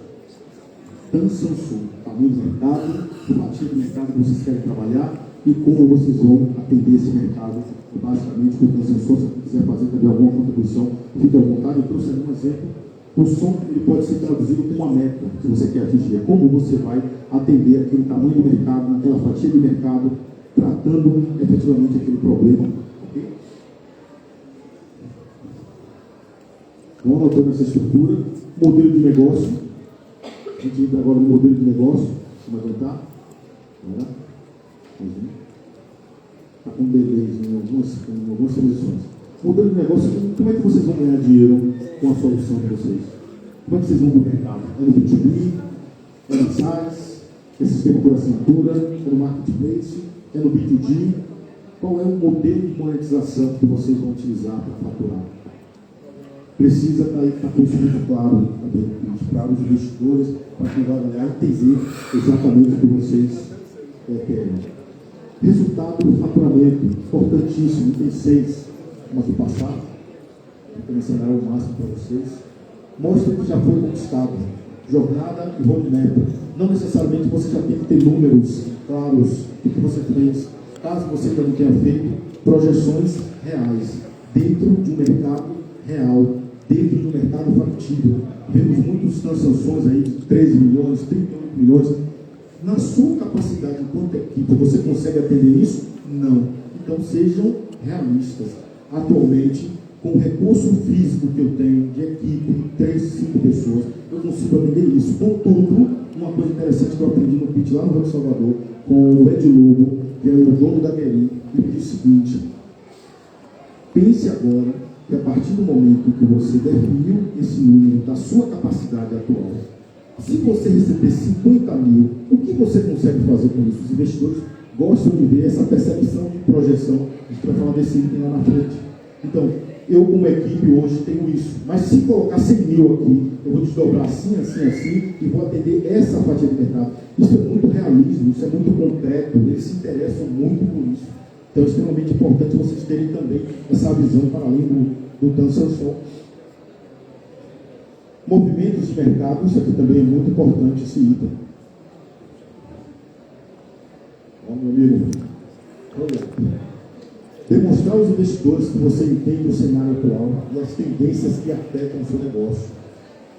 Tanto Samsung, tamanho do mercado, o fatia do mercado que vocês querem trabalhar e como vocês vão atender esse mercado. Basicamente, com o Samsung, se quiser fazer também alguma contribuição, fique à vontade. Eu trouxe um exemplo. O som ele pode ser traduzido como uma meta que você quer atingir. Como você vai atender aquele tamanho do mercado, naquela fatia de mercado, tratando efetivamente aquele problema. Okay? Vamos anotando essa estrutura. Modelo de negócio. A gente entra agora no modelo de negócio. Vamos adiantar? Está com delays em algumas posições. Modelo de negócio, como é que vocês vão ganhar dinheiro com a solução de vocês? Como é que vocês vão para o mercado? É no B2B? É na SaaS? É sistema por assinatura? É no marketplace? É no B2G? Qual é o modelo de monetização que vocês vão utilizar para faturar? Precisa estar com isso muito claro também, para os investidores, para quem vai olhar e entender exatamente o que vocês querem. Resultado do faturamento, importantíssimo, item 6, mas do passado, vou mencionar o máximo para vocês. Mostra que já foi conquistado, jornada e roadmap. Não necessariamente você já tem que ter números claros do que você fez, caso você ainda não tenha feito, projeções reais, dentro de um mercado real, dentro de um mercado factível. Vemos muitas transações aí de 13 milhões, 38 milhões. Na sua capacidade enquanto equipe, você consegue atender isso? Não. Então sejam realistas. Atualmente, com o recurso físico que eu tenho de equipe, 3, 5 pessoas, eu consigo atender isso. Contudo, uma coisa interessante que eu aprendi no pitch lá no Rio de Salvador, com o Ed Lobo, que é o dono da Guerin, ele disse o seguinte: pense agora que a partir do momento que você definiu esse número da sua capacidade atual, se você receber 50 mil, o que você consegue fazer com isso? Os investidores gostam de ver essa percepção de projeção. A gente vai falar desse item lá na frente. Então, eu como equipe hoje tenho isso. Mas se colocar 100 mil aqui, eu vou desdobrar assim, assim, assim, e vou atender essa fatia de mercado. Isso é muito realismo, isso é muito concreto, eles se interessam muito por isso. Então, é extremamente importante vocês terem também essa visão para além do Tansanson. Movimentos de mercado, isso aqui também é muito importante, esse item. Ó, meu amigo. Demonstrar aos investidores que você entende o cenário atual e as tendências que afetam o seu negócio.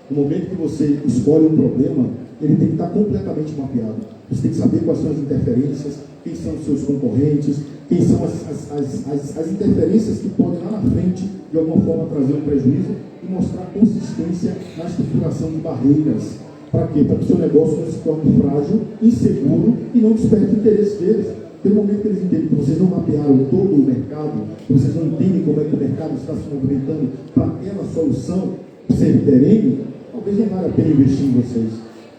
No momento que você escolhe um problema, ele tem que estar completamente mapeado. Você tem que saber quais são as interferências, quem são os seus concorrentes, quem são as interferências que podem lá na frente, de alguma forma, trazer um prejuízo e mostrar consistência na estruturação de barreiras. Para quê? Para que o seu negócio não se torne frágil, inseguro e não desperte o interesse deles. Porque no momento que eles entendem que vocês não mapearam todo o mercado, que vocês não entendem como é que o mercado está se movimentando para aquela solução ser perene, talvez não valha a pena investir em vocês,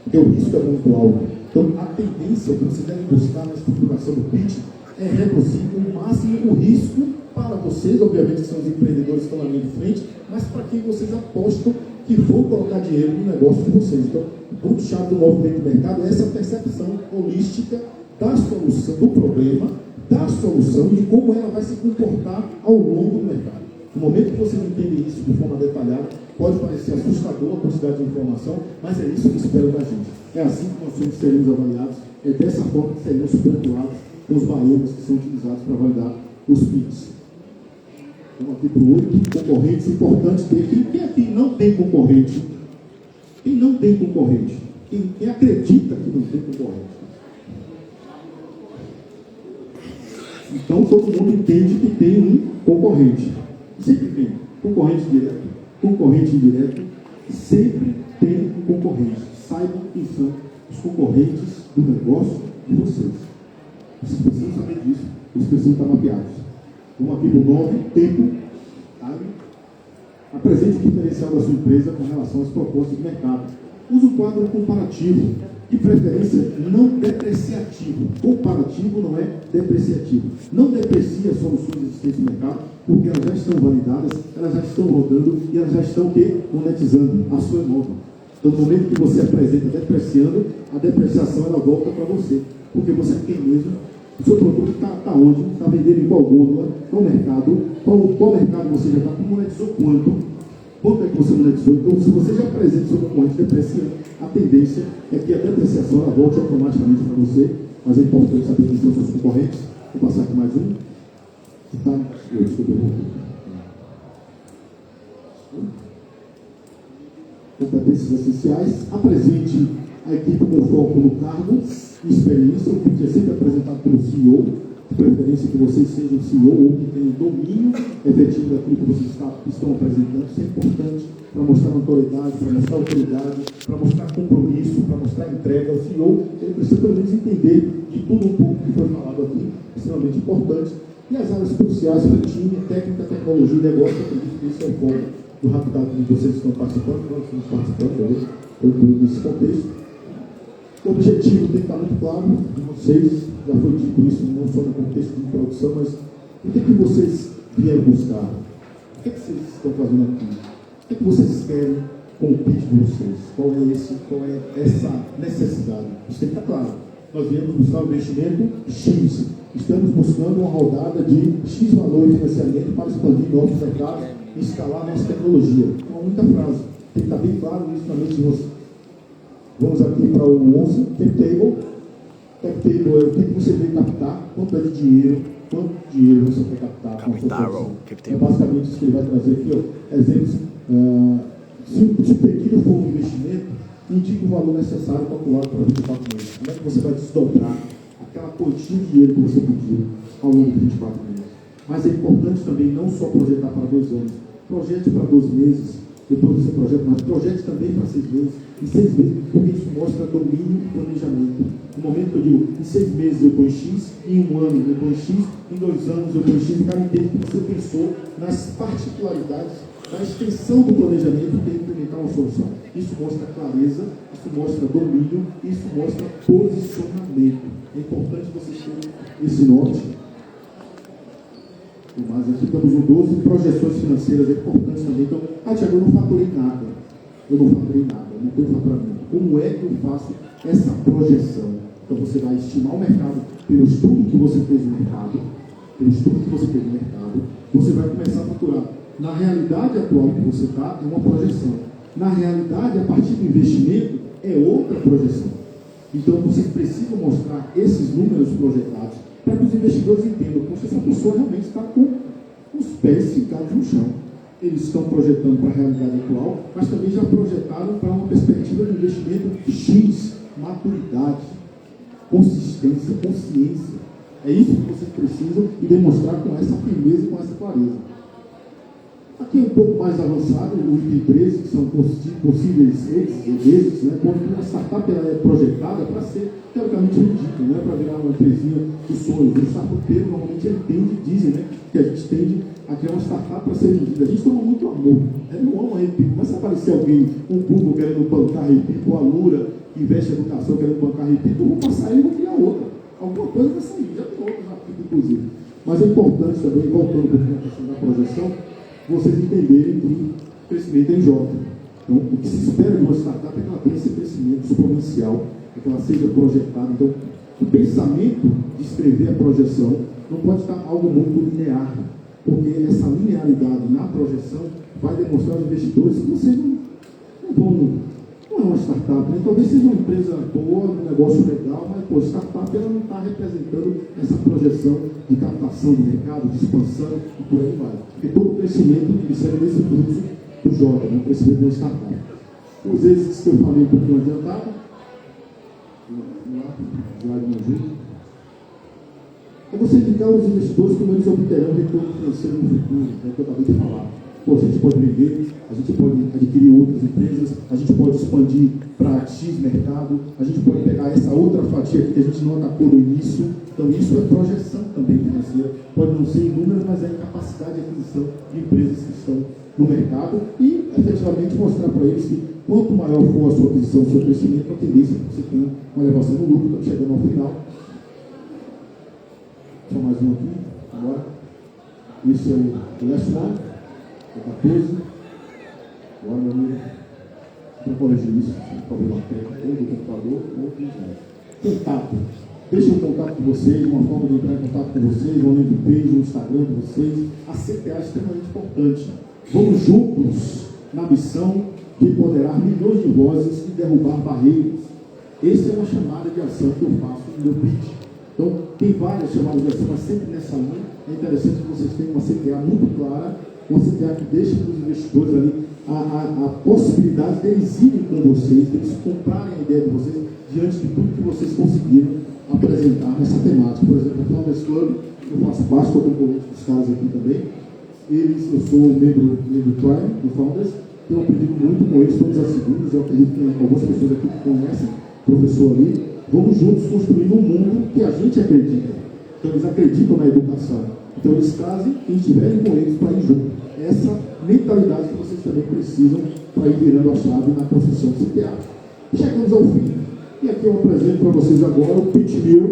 porque o risco é muito alto. Então, a tendência que vocês devem buscar na estruturação do pitch é reduzir o máximo o risco para vocês, obviamente que são os empreendedores que estão na linha de frente, mas para quem vocês apostam que vão colocar dinheiro no negócio de vocês. Então, o ponto-chave do movimento do mercado é essa percepção holística da solução, do problema, da solução e de como ela vai se comportar ao longo do mercado. No momento que vocês entendem isso de forma detalhada, pode parecer assustador a quantidade de informação, mas é isso que espera da gente. É assim que nós seremos avaliados, é dessa forma que seremos superculados com os barreiras que são utilizados para validar os PITs. Vamos aqui para o 8, concorrentes importantes ter. Quem aqui não tem concorrente? Quem não tem concorrente? Quem acredita que não tem concorrente? Então todo mundo entende que tem um concorrente. Sempre tem concorrente direto, concorrente indireto, sempre tem um concorrente. Saibam quem são os concorrentes do negócio de vocês. Vocês precisam saber disso, eles precisam estar mapeados. Vamos aqui no 9, tempo. Apresente o diferencial da sua empresa com relação às propostas de mercado. Use um quadro comparativo, de preferência não depreciativo. Comparativo não é depreciativo. Não deprecia as soluções existentes no mercado, porque elas já estão validadas, elas já estão rodando e elas já estão monetizando. A sua é nova. Então, no momento que você apresenta depreciando, a depreciação ela volta para você, porque você tem mesmo. O seu produto está onde? Está vendendo em qual gôndola? Qual mercado? Qual mercado você já está? Monetizou quanto? Quanto é que você monetizou? Então, se você já apresenta o seu concorrente depreciando, a tendência é que a depreciação ela volte automaticamente para você, mas é importante saber quem são os seus concorrentes. Vou passar aqui mais um. Tá? Desculpa, competências essenciais. Apresente a equipe com foco no cargo e experiência. O pitch é sempre apresentado pelo CEO, de preferência que vocês sejam CEO ou que tenham domínio efetivo daquilo que vocês estão apresentando. Isso é importante para mostrar autoridade, para mostrar autoridade, para mostrar compromisso, para mostrar entrega. O CEO ele precisa pelo menos entender de tudo um pouco que foi falado aqui, extremamente importante. E as áreas cruciais para o time, técnica, tecnologia e negócio, eu acredito que esse é o foco do Rapidado que vocês estão participando, nós estamos participando nesse contexto. O objetivo tem que estar muito claro de vocês, já foi dito isso não só no contexto de introdução, mas o que vocês vieram buscar? O que vocês estão fazendo aqui? O que vocês querem com o pitch de vocês? Qual é essa necessidade? Isso tem que estar claro. Nós viemos buscar um investimento X. Estamos buscando uma rodada de X valor de financiamento para expandir novos mercados e escalar nossa tecnologia. Uma única frase. Tem que estar bem claro isso na mente de vocês. Vamos aqui para o 11, Cap Table. Cap Table é o que você vem captar, quanto é de dinheiro, quanto dinheiro você quer captar. É basicamente isso que ele vai trazer aqui, ó. Exemplos. Se o pedido for um investimento, indique o valor necessário calculado para 24 meses. Como é que você vai desdobrar aquela quantia de dinheiro que você pediu ao longo de 24 meses? Mas é importante também não só projetar para 2 anos. Projete para 12 meses, depois você projeta, mas projete também para 6 meses. Em 6 meses, porque isso mostra domínio e planejamento. No momento que eu digo, em 6 meses eu ponho X, em 1 ano eu ponho X, em 2 anos eu ponho X, o cara entende que você pensou nas particularidades da extensão do planejamento para implementar uma solução. Isso mostra clareza, isso mostra domínio, isso mostra posicionamento. É importante vocês terem esse norte. Mas aqui estamos no 12, projeções financeiras é importante também. Então, Tiago, eu não faturei nada. Eu não tenho faturamento. Como é que eu faço essa projeção? Então, você vai estimar o mercado pelo estudo que você fez no mercado, você vai começar a faturar. Na realidade atual que você está, é uma projeção. Na realidade, a partir do investimento, é outra projeção. Então, vocês precisam mostrar esses números projetados para que os investidores entendam que essa pessoa realmente está com os pés ficados no chão. eles estão projetando para a realidade atual, mas também já projetaram para uma perspectiva de investimento X, maturidade, consistência, consciência. É isso que vocês precisam e demonstrar com essa firmeza e com essa clareza. Aqui é um pouco mais avançado, o item 13, que são possíveis êxitos, né? Quando uma startup ela é projetada para ser teoricamente vendida, não é para virar uma empresinha dos sonhos. O startupeiro normalmente ele tende, dizem, né, que a gente tende a criar uma startup para ser vendida. A gente toma muito amor, eu não amo a Repipo, mas se aparecer alguém, um Google querendo bancar a Repipo, ou a Lura, que investe em educação querendo bancar a Repipo, eu vou passar e vou criar outra. Alguma coisa vai sair, já tem outras na Repipo, inclusive. Mas é importante também, voltando um pouquinho à questão da projeção, vocês entenderem que crescimento é em J. Então, o que se espera de uma startup é que ela tenha esse crescimento exponencial, é que ela seja projetada. Então, o pensamento de escrever a projeção não pode estar algo muito linear, porque essa linearidade na projeção vai demonstrar aos investidores que vocês não é uma startup, né? Talvez seja uma empresa boa, um negócio legal, mas pô, startup ela não está representando essa projeção de captação de mercado, de expansão e por aí vai. Porque todo o crescimento ele serve nesse fluxo do J, né? O crescimento da startup. Os êxitos que eu falei um pouquinho adiantado, slide me ajuda. É você indicar aos investidores como eles obterão retorno financeiro no futuro, é o que eu acabei de falar. Pô, a gente pode vender, a gente pode adquirir outras empresas, a gente pode expandir para X mercado, a gente pode pegar essa outra fatia aqui que a gente não atacou no início. Então, isso é projeção também financeira. Pode não ser em números, mas é em capacidade de aquisição de empresas que estão no mercado e, efetivamente, mostrar para eles que quanto maior for a sua aquisição, o seu crescimento, a tendência é que você tenha uma elevação no lucro. Estamos chegando ao final. Só mais um aqui, agora. Esse é o last one. 14. Agora, meu amigo, para corrigir isso, problema técnico, ou do computador ou do slide. Contato. Deixe o contato de vocês, uma forma de entrar em contato com vocês, uma landing page, um Instagram de vocês. A CTA é extremamente importante. Vamos juntos na missão de empoderar milhões de vozes e derrubar barreiras. Essa é uma chamada de ação que eu faço no meu pitch. Então, tem várias chamadas de ação, mas sempre nessa linha. É interessante que vocês tenham uma CTA muito clara, uma CTA que deixe para os investidores ali a possibilidade deles irem com vocês, deles comprarem a ideia de vocês diante de tudo que vocês conseguiram apresentar nessa temática. Por exemplo, o Founders Club, eu faço parte, estou componente dos caras aqui também. Eu sou membro Prime do Founders, tenho aprendido muito com eles todas as segundas. Eu acredito que tem algumas pessoas aqui que conhecem o professor ali. Vamos juntos construir um mundo que a gente acredita. Então, eles acreditam na educação. Então, eles trazem quem estiverem com eles para ir junto. Essa mentalidade que vocês também precisam para ir virando a chave na construção do CTA. Chegamos ao fim. E aqui eu apresento para vocês agora o Pitch Mirror.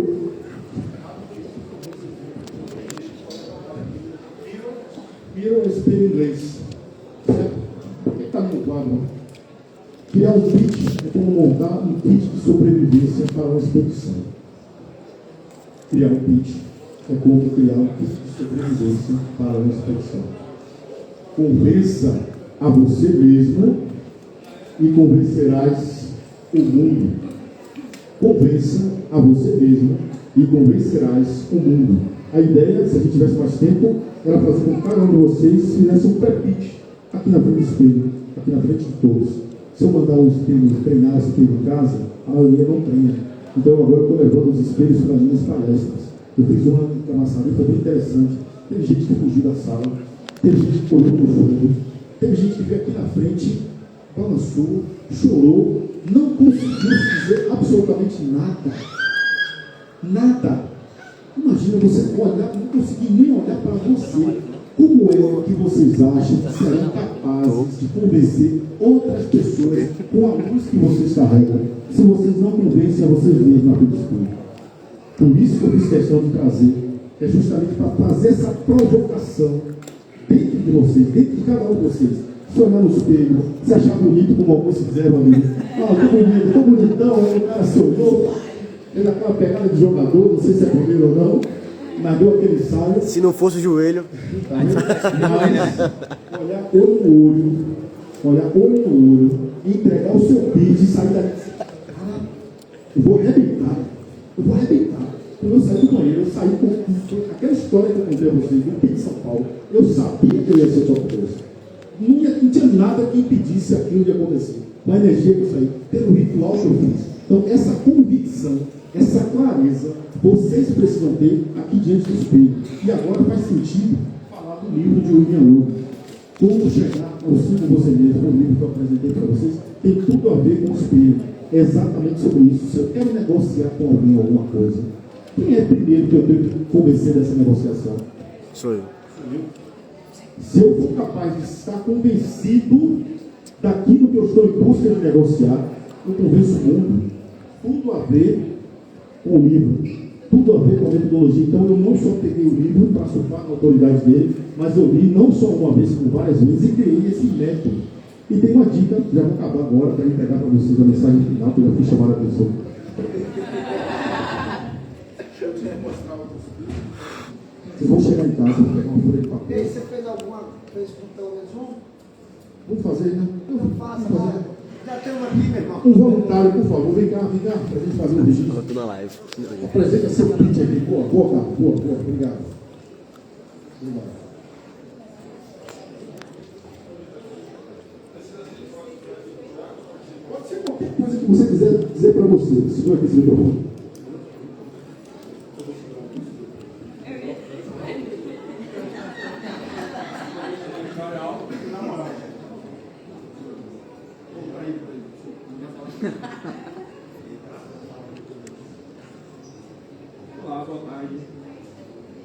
Mirror é espelho em inglês. Certo? O que está no quadro? Criar um pitch é como montar um kit de sobrevivência para uma expedição. Criar um pitch é como criar um kit de sobrevivência para uma expedição. Convença a você mesmo e convencerás o mundo. Convença a você mesmo e convencerás o mundo. A ideia, se a gente tivesse mais tempo, era fazer com que cada um de vocês fizesse um pré-pitch aqui na frente do espelho, aqui na frente de todos. Se eu mandar o espelho treinar esse espelho em casa, a maioria não treina. Então agora eu estou levando os espelhos para as minhas palestras. Eu fiz uma na Camaçari, foi bem interessante. Teve gente que fugiu da sala, teve gente que correu no fundo, teve gente que veio aqui na frente, balançou, chorou, não conseguiu dizer absolutamente nada. Nada. Imagina você olhar, não conseguir nem olhar para você. Como é que vocês acham que serão capazes de convencer outras pessoas com a luz que vocês carregam, se vocês não convencem a vocês mesmos na vida escura? Por isso que eu fiz questão de trazer, é justamente para fazer essa provocação dentro de vocês, dentro de cada um de vocês. Se olhar no espelho, se achar bonito como alguns fizeram ali. Tô bonitão, aí o cara se olhou, fez aquela pegada de jogador, não sei se é goleiro ou não, mas deu aquele ensaio. Se não fosse o joelho. Mas olhar olho no olho, e entregar o seu pitch e sair daqui. Cara, eu vou arrebentar. Quando eu saí do banheiro, eu saí com aquela história que eu contei a vocês, do pitch de São Paulo. Eu sabia que eu ia ser top 2. Não tinha nada que impedisse aquilo de acontecer. Com a energia que eu saí, pelo ritual que eu fiz. Então, essa convicção, essa clareza, vocês precisam ter aqui diante do espelho. E agora faz sentido falar do livro de William Hugo. Como chegar ao Sinta Você Mesmo, o livro que eu apresentei para vocês, tem tudo a ver com o espelho. É exatamente sobre isso. Se eu quero negociar com alguém alguma coisa, quem é primeiro que eu tenho que convencer dessa negociação? Sou eu. Se eu for capaz de estar convencido daquilo que eu estou em busca de negociar, eu convenço o mundo. Tudo a ver com o livro, tudo a ver com a metodologia. Então eu não só peguei o livro para surfar na autoridade dele, mas eu li não só uma vez, como várias vezes, e criei esse método. E tem uma dica, já vou acabar agora para entregar para vocês a mensagem final, que eu já fiz chamar a atenção. Vocês vão chegar em casa, vou pegar uma folha de papel. E aí, você fez com pelo menos um? Vamos fazer, né? Não faça, não. Já tem uma aqui, meu irmão. Um voluntário, por favor, vem cá, para a gente fazer um registro. Eu tô na live. Apresenta seu print aqui. Boa, cara. Boa, obrigado. Obrigado. Pode ser qualquer coisa que você quiser dizer para você. Segura aqui esse microfone. Olá, boa tarde.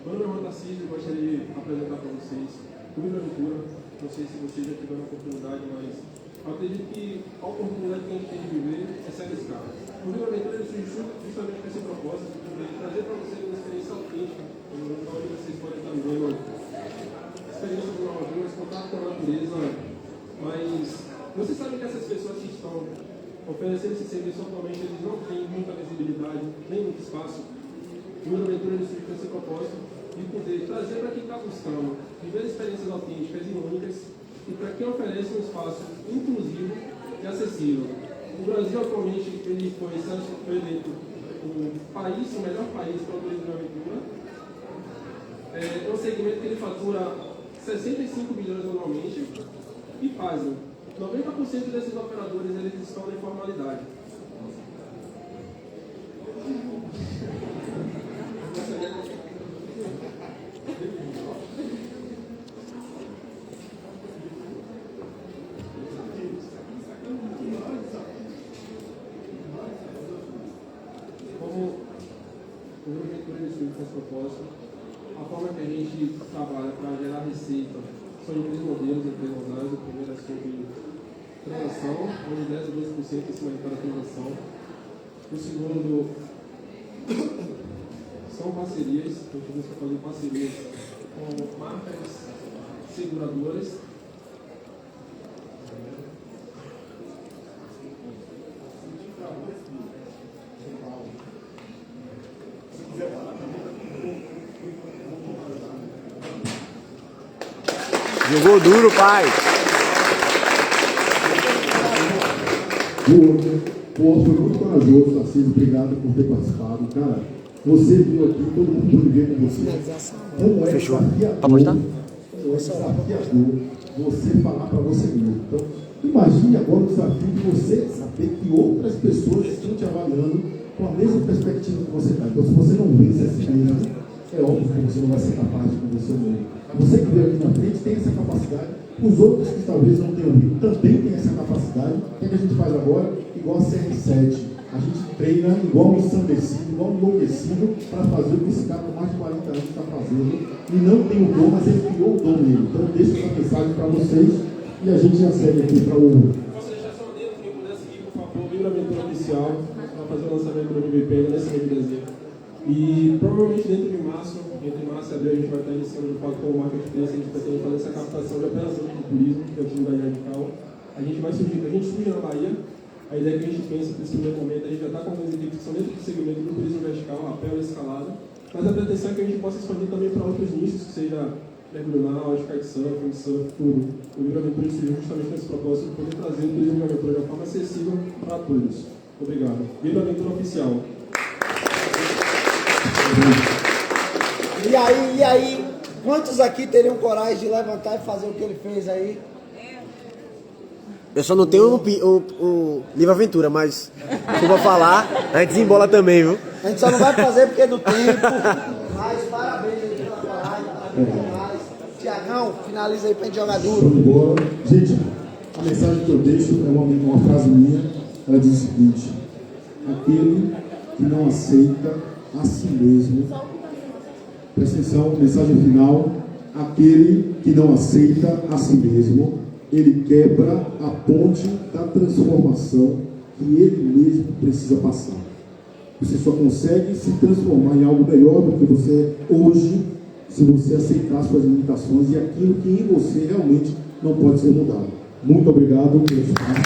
Meu nome é Juan Tarcísio, eu gostaria de apresentar para vocês o livro Aventura. Não sei se vocês já tiveram a oportunidade, mas eu acredito que a oportunidade que a gente tem de viver é ser arriscado. O livro Aventura surge justamente com esse propósito de trazer para vocês uma experiência autêntica, onde vocês podem estar vivendo a experiência do Amazonas, contato com a natureza, mas vocês sabem que essas pessoas que estão oferecendo esse serviço atualmente, eles não têm muita visibilidade, nem muito espaço. O Livro Aventura surge com esse propósito de poder trazer para quem está buscando viver experiências autênticas e únicas e para quem oferece um espaço inclusivo e acessível. O Brasil atualmente ele foi eleito o melhor país para o turismo de aventura. É um segmento que ele fatura 65 bilhões anualmente e pasmem, 90% desses operadores eles estão na informalidade. Como o Grupo Aventura surge com esse propósito, a forma que a gente trabalha para gerar receita são em três modelos empresariais. O primeiro é sobre transação, onde 10 a 12% em cima de cada transação. O segundo são parcerias, a gente busca fazer parcerias com marcas seguradoras. Jogou duro, pai. Pô, foi muito corajoso, Tarcísio. Obrigado por ter participado. Cara, você viu aqui, todo mundo pôde ver com você. Como é Fechou. desafiador, Pra postar? como é desafiador você falar para você mesmo. Então, imagine agora o desafio de você saber que outras pessoas estão te avaliando com a mesma perspectiva que você está. Então, se você não vence a si mesmo, é óbvio que você não vai ser capaz de convencer o mundo. Você que veio aqui na frente tem essa capacidade. Os outros que talvez não tenham vindo também têm essa capacidade. O que a gente faz agora? Igual a CR7. A gente treina igual ensandecido, igual enlouquecido, para fazer o que esse cara com mais de 40 anos está fazendo. E não tem o dom, mas ele criou o dom nele. Então, deixo essa mensagem para vocês e a gente já segue aqui para o. Posso deixar só dentro, quem puder seguir, por favor, Livro Aventura Oficial, para fazer o lançamento do MVP ainda nesse mês de dezembro. E provavelmente dentro de março, entre março e abril, a gente vai estar iniciando de fato com o Marketplace. A gente pretende fazer essa captação de operações de turismo, que é a atividade radical. A gente surge na Bahia. A ideia que a gente pensa nesse primeiro momento, a gente já está com algumas equipes que são dentro do segmento do turismo vertical, rapel e escalada. Mas a pretensão é que a gente possa expandir também para outros nichos, que seja mergulho náutico, kitesurf, windsurf, tudo. O Livro Aventura surgiu justamente com esse propósito de poder trazer o turismo de aventura de uma forma acessível para todos. Obrigado. Livro Aventura Oficial. E aí, quantos aqui teriam coragem de levantar e fazer o que ele fez aí? Eu só não tenho o livro Aventura, mas se for falar, a gente desembola também, viu? A gente só não vai fazer porque é do tempo. Mas parabéns aí pela coragem, parabéns demais. Tiagão, finaliza aí pra gente jogar Show duro. de bola. Gente, a mensagem que eu deixo é uma frase minha. Ela diz o seguinte: aquele que não aceita a si mesmo. Presta atenção, mensagem final. Aquele que não aceita a si mesmo, ele quebra a ponte da transformação que ele mesmo precisa passar. Você só consegue se transformar em algo melhor do que você é hoje, se você aceitar suas limitações e aquilo que em você realmente não pode ser mudado. Muito obrigado pelo espaço.